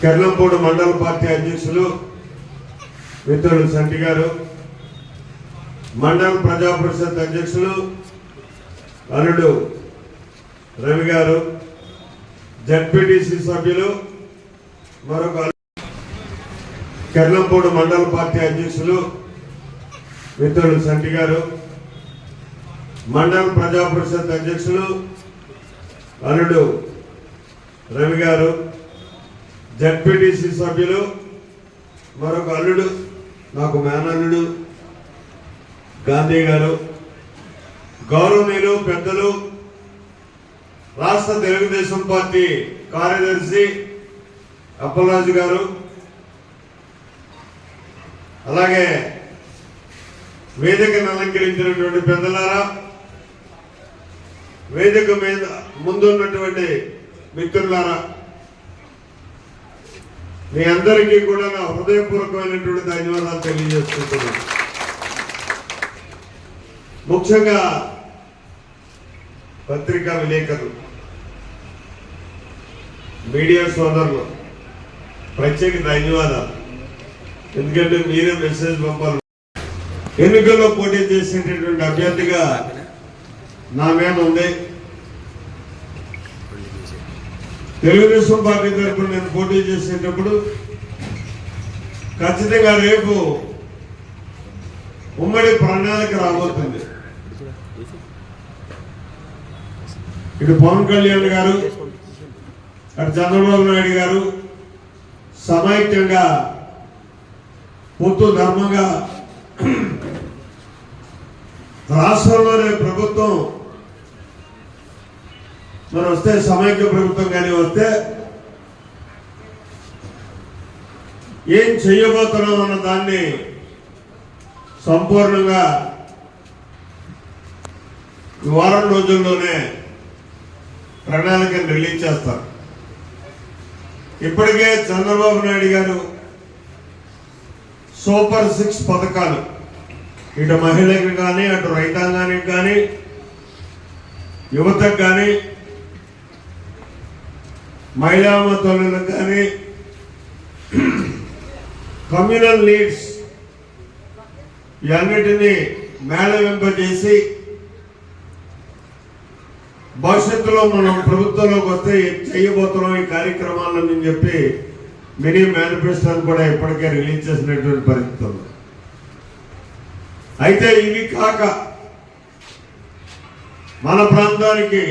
కెర్లంపూడి మండల పార్టీ అధ్యక్షులు మిత్రులు సంటి గారు, మండల ప్రజా పరిషత్ అధ్యక్షులు అల్లుడు రవి గారు, జడ్పీటీసీ సభ్యులు మరొక కెర్లంపూడి మండల పార్టీ అధ్యక్షులు మిత్రులు సంటి గారు, మండల ప్రజా పరిషత్ అధ్యక్షులు అల్లుడు రవి గారు, జడ్పీటీసీ సభ్యులు మరొక అల్లుడు నాకు మేనల్లుడు గాంధీ గారు, గౌరవనీయులు పెద్దలు రాష్ట్ర తెలుగుదేశం పార్టీ కార్యదర్శి అప్పలరాజు గారు, అలాగే వేదికను అలంకరించినటువంటి పెద్దలారా, వేదిక మీద ముందున్నటువంటి మిత్రులారా, మీ అందరికీ కూడా నా హృదయపూర్వకమైనటువంటి ధన్యవాదాలు తెలియజేసుకుంటున్నాను. ముఖ్యంగా పత్రికా విలేకరులు, మీడియా సోదరులు ప్రత్యేక ధన్యవాదాలు. ఎందుకంటే మీరే మెసేజ్ పంపాలి. ఎన్నికల్లో పోటీ చేసేటటువంటి అభ్యర్థిగా నా మీద ఉంది. తెలుగుదేశం పార్టీ తరఫున నేను పోటీ చేసేటప్పుడు ఖచ్చితంగా రేపు ఉమ్మడి ప్రణాళిక రాబోతుంది. ఇటు పవన్ కళ్యాణ్ గారు, అటు చంద్రబాబు నాయుడు గారు సమైక్యంగా పొత్తు ధర్మంగా రాష్ట్రంలోనే ప్రభుత్వం మరి వస్తే, సమైక్య ప్రభుత్వం కానీ వస్తే ఏం చెయ్యబోతున్నాం అన్న దాన్ని సంపూర్ణంగా వారం రోజుల్లోనే ప్రణాళికను రిలీజ్ చేస్తారు. ఇప్పటికే చంద్రబాబు నాయుడు గారు సూపర్ 6 పథకాలు ఇటు మహిళలకు కానీ, అటు రైతాంగానికి కానీ, యువతకు కానీ, మహిళా మతలకు కానీ, కమ్యూనల్ నీడ్స్ ఇవన్నిటినీ మేళవింపజేసి భవిష్యత్తులో మనం ప్రభుత్వంలోకి వస్తే చేయబోతున్నాం ఈ కార్యక్రమాలను చెప్పి మినీ మేనిఫెస్టోని కూడా ఇప్పటికే రిలీజ్ చేసినటువంటి పరిస్థితులు. అయితే ఇవి కాక మన ప్రాంతానికి